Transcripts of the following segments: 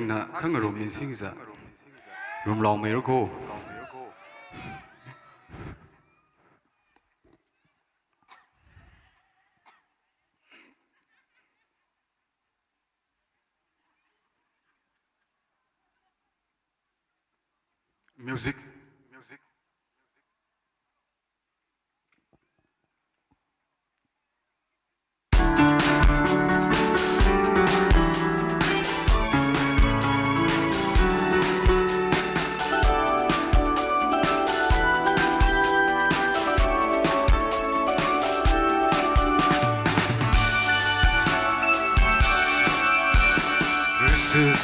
na khang rom min sing za rom long me ko music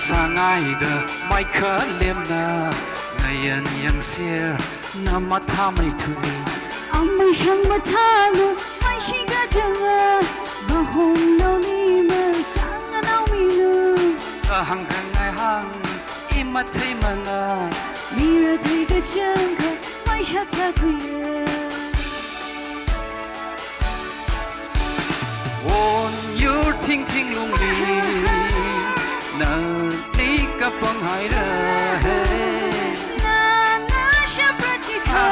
sangai de mai kha lem na ngayan yang ser na matha mai thui amai shang matha lu mai shi ga janga ba hom no ni ma sang na mi lu hang hang ngai hang i ma thai ma na mi ra thai ga chang kha mai sha cha khu ye won you ting ting lung li na li ka pang hai ra na na sha pra chi kha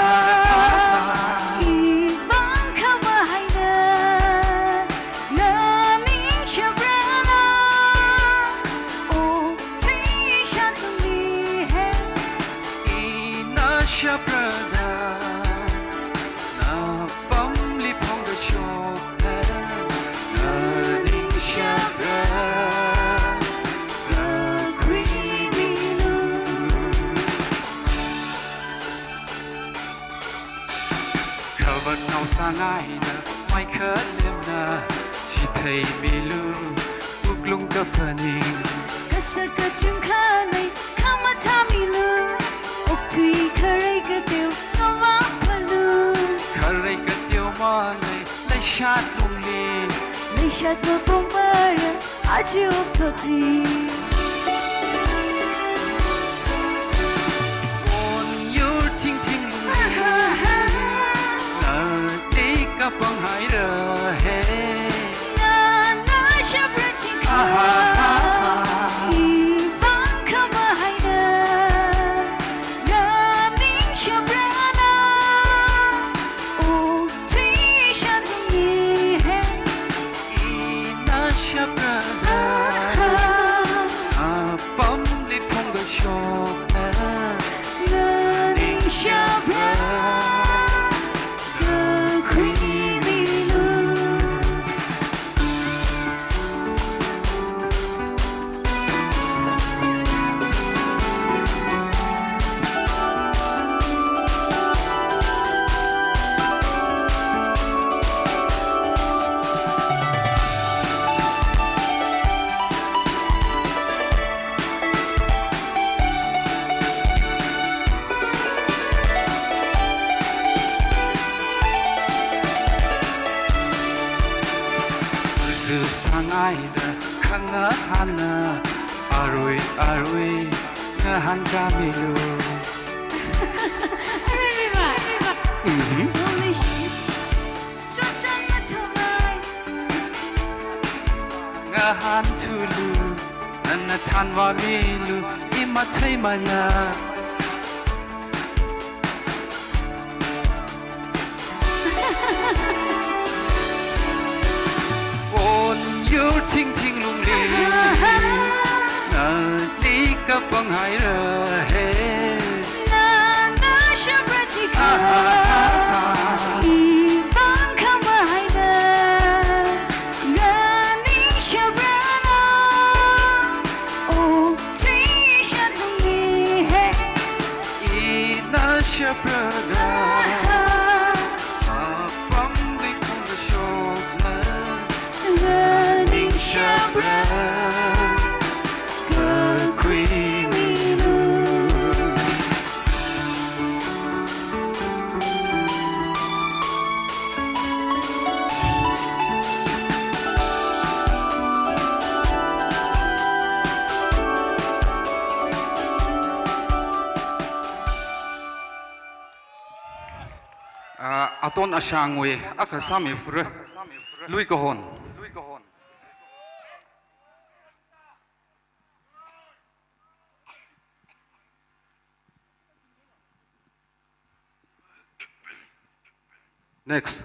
i bang kha ma hai na na ni sha pra na o ti sha tu mi hai i na sha pra na na pam li phong ga sho na na ni sha pra nào sang ai na mai khờ lem na chỉ thấy mi lu uk lung ka paning ka sa ka chung kha nei kha ma tha mi lu ok thui kha rei ka teu no wa pa lu kha rei ka teu ma nei lai shat lung li nei shat to pom ba ya a chi ok to ti on your ting ting ka pang hai ra he na na sha pra chi kha i bang kha ma hai na na ni sha pra na o ti sha tu mi hai i na sha pra na a pam li phong ga sho na na ni sha pra sangai da khanga hana aroi aroi nga han ka mi lu holy shit cho chang na to mai nga han tu lu na than wa mi lu i ma thai ma na you ting ting lung li na li ka pang hai ra he na na sha pra chi kha i bang kha ma hai na na ni sha pra na o ti sha tu mi hai i na sha pra na pam li phong ga sho na Shabra, ka creamy aton asangwe akasami fre lui kohon Next.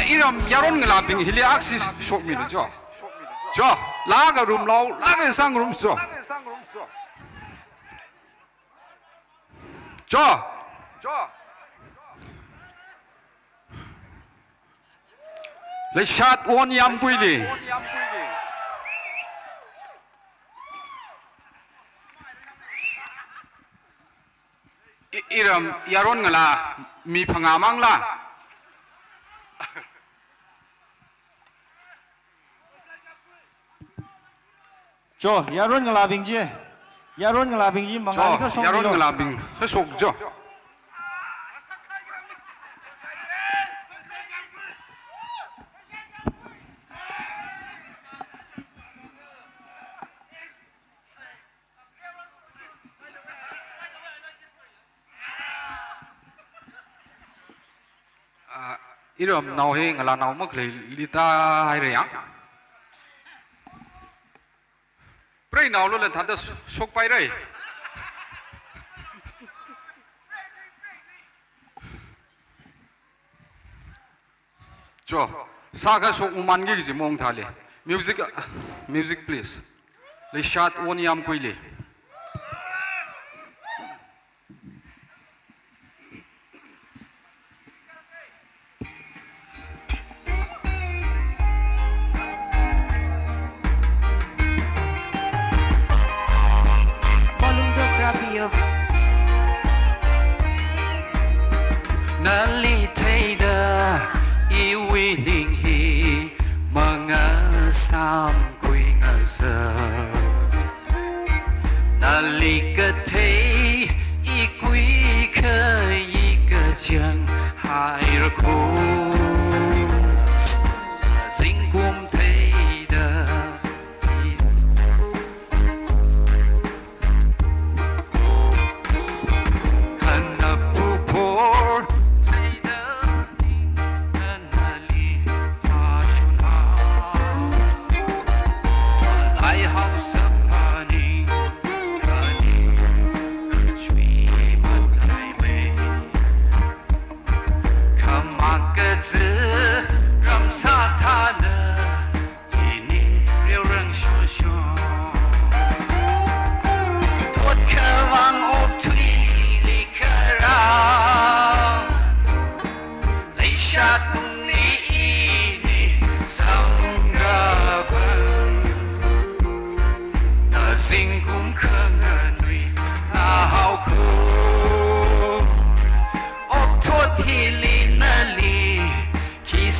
Iram yaron ngelaping hili aksi sok mi jo. Jo, laga room lau, laga sang room jo. Jo. Le shat won yam puili. Iram yaron ngela mi phangamang la. Jo, yaron ngelabing je. Yaron ngelabing je mangali ka sok. Yaron ngelabing, ka sok jo. Iram nào he ngala nào mất lita hay rồi ạ. Bây nào luôn là thằng đó sốc bay đây. Jo, saga so uman gi mong thale. Music, music please. Le shot one yam kuile. Volume to grabio. Nali taida iwi ning hi mga sam kui ngasa. Nali ka te ikui ka ika chang hai ra ko. Sing kum taida. Ram sa tha na ini rêu răng sho sho. Tuột khờ vang ốp thủy li khờ rang. Lấy sát tung ni sông ra bờ. Na zing kum khờ ngờ nui na hao khô. Ốp tuột thì li na li.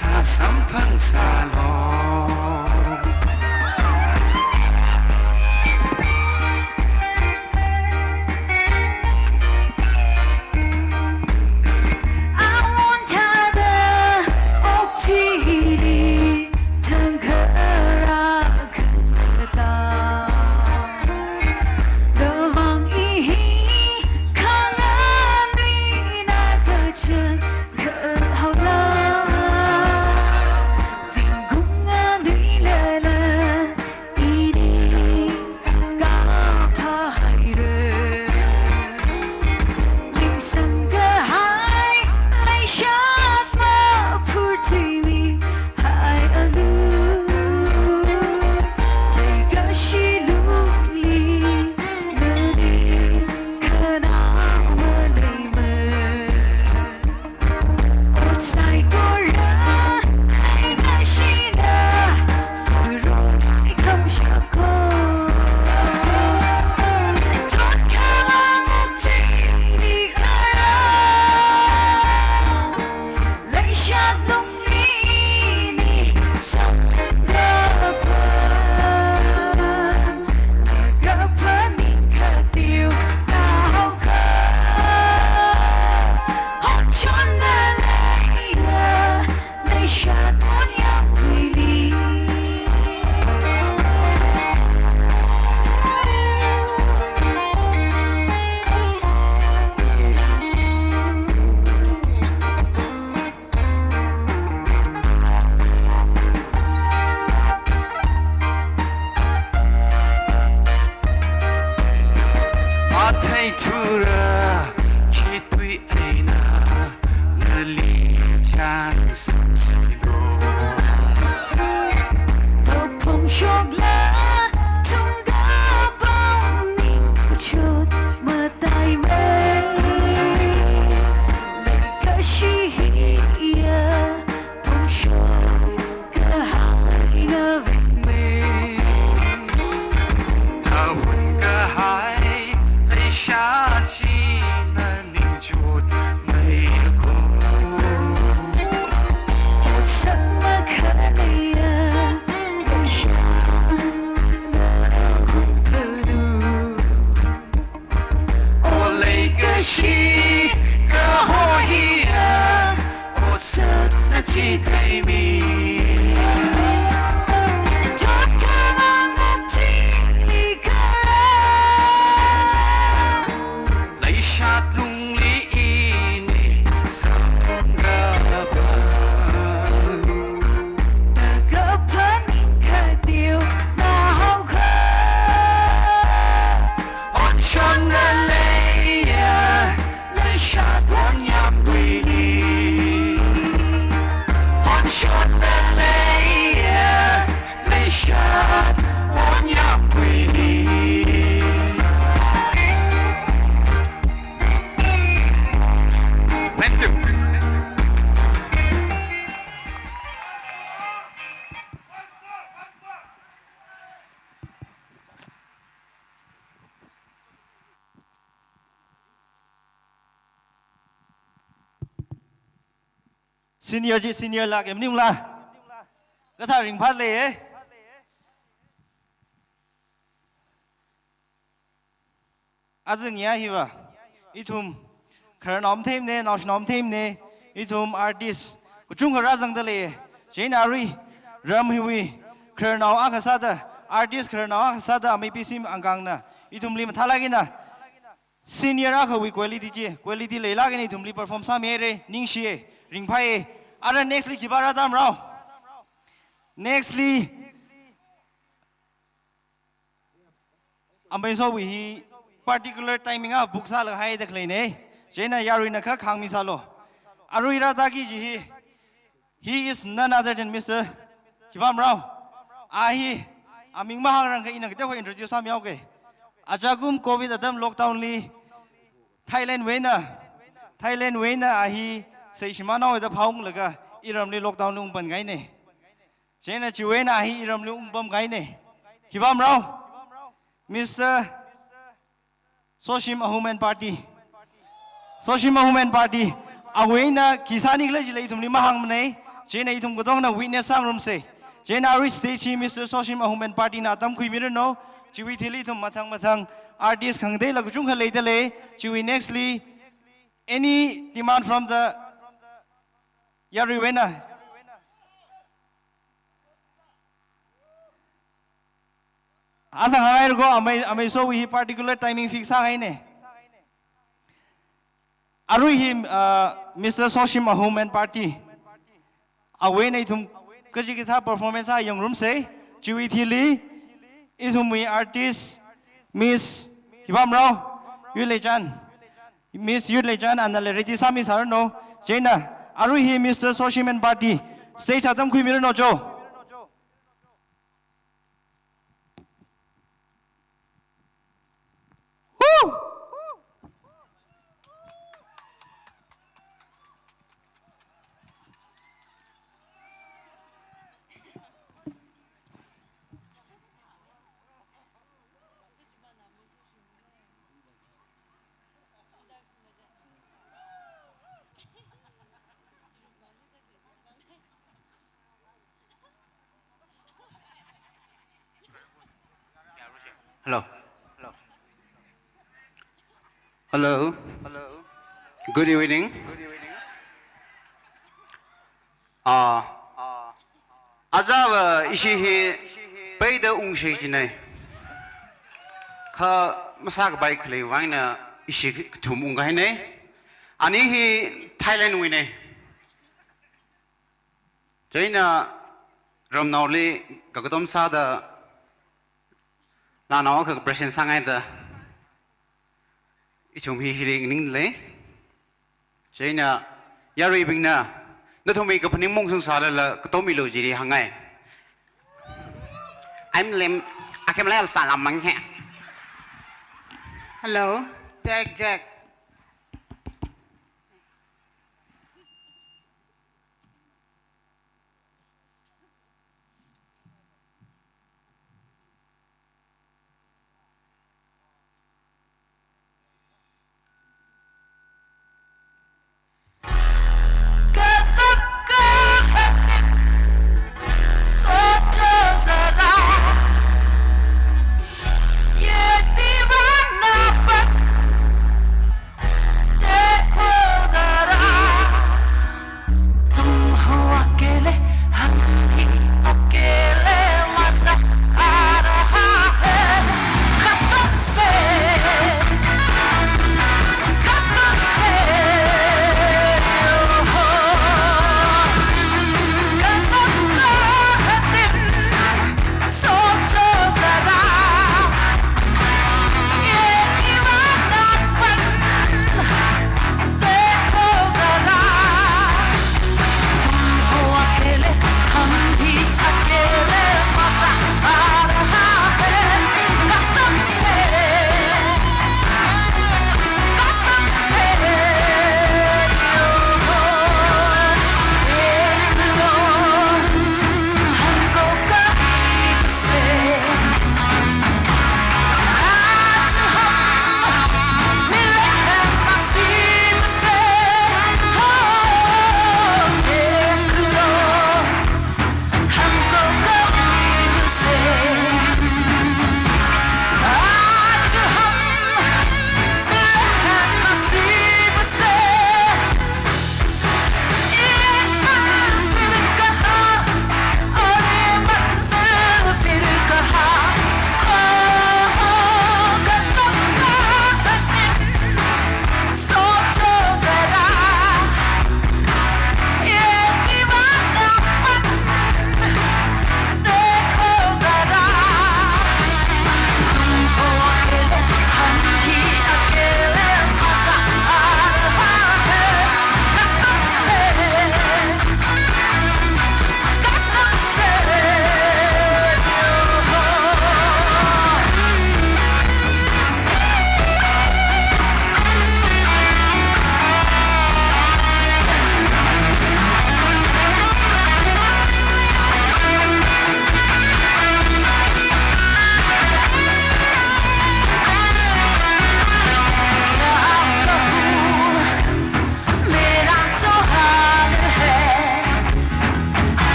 Sa sampang salong. I want the optili tengkara kena Lewang ihi kangen wina kecun kehaulah. senior ji senior la kem nim la ka tha ring phat le azeng ya hi wa itum khar nom thêm ne nash nom thêm ne itum artist ku chung khar azang da le jenari ram hiwi khar naw akhasa da artist khar naw akhasa da mai pisim angang na itum lim thalagi na senior akhawi quality le la ni itum li perform sa me re ning shi ring phai ara nextly kibara dam rao nextly ambai so wi particular timing a book sa la hai dak le ne jena yarui na kha khang mi sa lo aruira da ki ji he is none other than Mr. Kibam Rao ahi aming mahang rang ka ina ka ho introduce sam yaw ke ajagum covid adam lockdown li Thailand wena ahi sei shimana da phaung laga iram li lockdown lung ban gai ne jena chuena ahi iram li bam gai ne Kibam Rao Mr. Soshim Ahuman Party awena kisani kle jile itum ni mahang mne jena itum godong na witness sang room se jena ari stage Mr. Soshim Ahuman Party na tam khui mir no chiwi thili itum mathang artist khangde lag chung khale dele chiwi nextly any demand from the Yarwena Adang hangai go amai so we particular timing fix hai ne arui him Mr. Soshim Ahuman Party away nei thum kaji ki tha performance a young room se chiwi thili isumi artist Miss Kibam Rao Miss Yulechan and the Reti Sami Sarno Jena arui him Mr. Soshim Party stage atam kui mir no jo Hello. Good evening. Azava ishi paida ungshi jinai. Ka masak bike le wangna ishi tum ungai ne. Ani hi Thailand wine. Jaina ramnauli kagadom sada la nawa ka present sangai da. Ichum hi hiring ning le. Jaina yari bingna. Nathumi ka paning mong sung sala la katomi lo jiri hangai. I'm lem akem la salam mang he. Hello, Jack.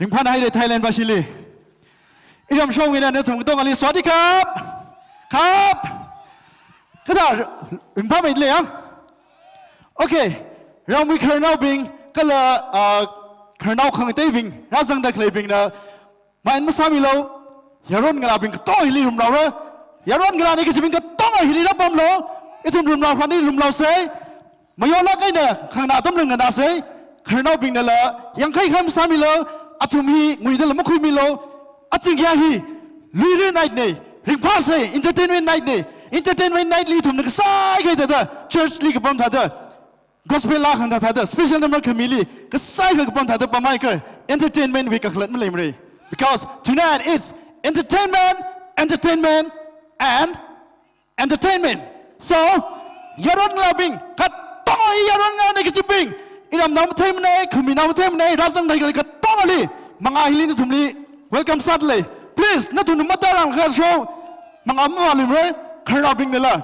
ริงพันให้ในไทยแลนด์บาชิลีอีรำโชว์วินาเนี่ยถึงต้องอะไรสวัสดีครับครับก็ได้ริงพันไปเลยอ่ะโอเคเรามีเคอร์นอลบิงก็เลยเคอร์นอลขังเตวิงรักสังเดคเลบิงนะมาอินมาสามีเราอย่าร้อนกันละบิงก็ต้องฮิลีรุมเราเลยอย่าร้อนกันละนี่ก็จะบิงก็ต้องฮิลีรับบัมเราไอ้ทุ่มรุมเราคนนี้รุมเราเซ่ไม่ยอมละกันเนี่ยข้างหน้าต้องรึงกันนะเซ่เคอร์นอลบิงนั่นแหละยังใครข้ามสามีเราอาทุมฮีงุยเดลมาคุยมิโลอาจิงยาฮีลุยเรื่องไนท์นี่ริงพาเซ่อินเตอร์เทนเมนต์ไนท์นี่อินเตอร์เทนเมนต์ไนท์ลีทุ่มนึกสายกันเถอะเชิร์ชลีกับบัมท่าเถอะกอสเปลล่าขันท่าเถอะสเปเชียลนัมเบอร์คามิลีก็สายกับบัมท่าเถอะประมาณก็อินเตอร์เทนเมนต์วิกกับเล่นไม่เลย because tonight it's entertainment entertainment and entertainment so ยาร้อนลาบิงกัดต้องยาร้อนงานในกิจบิงอีรำน้ำเทมเน่คือมีน้ำเทมเน่รัศมีกันก็ต้องอะไรมังอาฮิลินทุ่มลี welcome สัตว์เลย please นั่นทุ่มมาตารังข้าโชว์มังอามาลิมเลยคาราบิงเนี่ยละ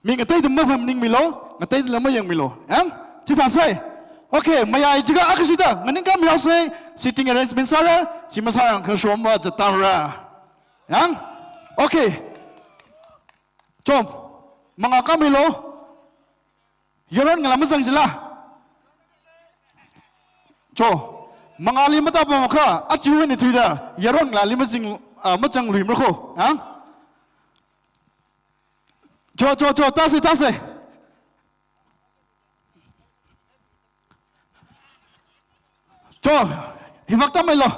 มีกันเตยทุ่มมาฟังนิ่งมิโลกันเตยละไม่ยังมิโลที่ท่าเซ่โอเคไม่ยากจิกาอักษิตามันนี่ก็มีเอาเซ่ sitting arrangement ซาระจิมาซารังข้าโชว์มาจะตามระโอเคจบมังอาก็มิโลยอรอนกันละไม่สั่งสิละโจมังอาลีมาตาปมข้าอัจฉริยะนี่ทุยดายารอนกลาลีมาจิงมาจังลุยมรโคโจตาเสโจหิมักตาไม่หรอ